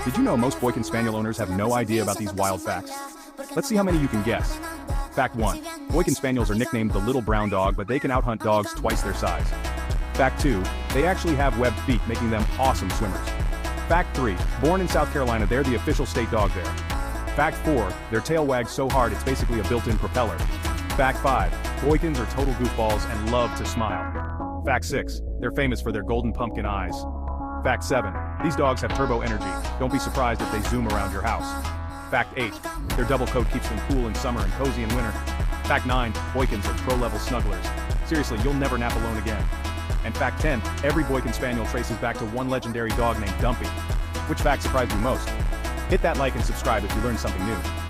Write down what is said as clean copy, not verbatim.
Did you know most Boykin Spaniel owners have no idea about these wild facts? Let's see how many you can guess. Fact 1. Boykin Spaniels are nicknamed the little brown dog, but they can outhunt dogs twice their size. Fact 2. They actually have webbed feet, making them awesome swimmers. Fact 3. Born in South Carolina, they're the official state dog there. Fact 4. Their tail wags so hard it's basically a built-in propeller. Fact 5. Boykins are total goofballs and love to smile. Fact 6. They're famous for their golden pumpkin eyes. Fact 7. These dogs have turbo energy. Don't be surprised if they zoom around your house. Fact 8. Their double coat keeps them cool in summer and cozy in winter. Fact 9. Boykins are pro-level snugglers. Seriously, you'll never nap alone again. And fact 10. Every Boykin Spaniel traces back to one legendary dog named Dumpy. Which fact surprised you most? Hit that like and subscribe if you learned something new.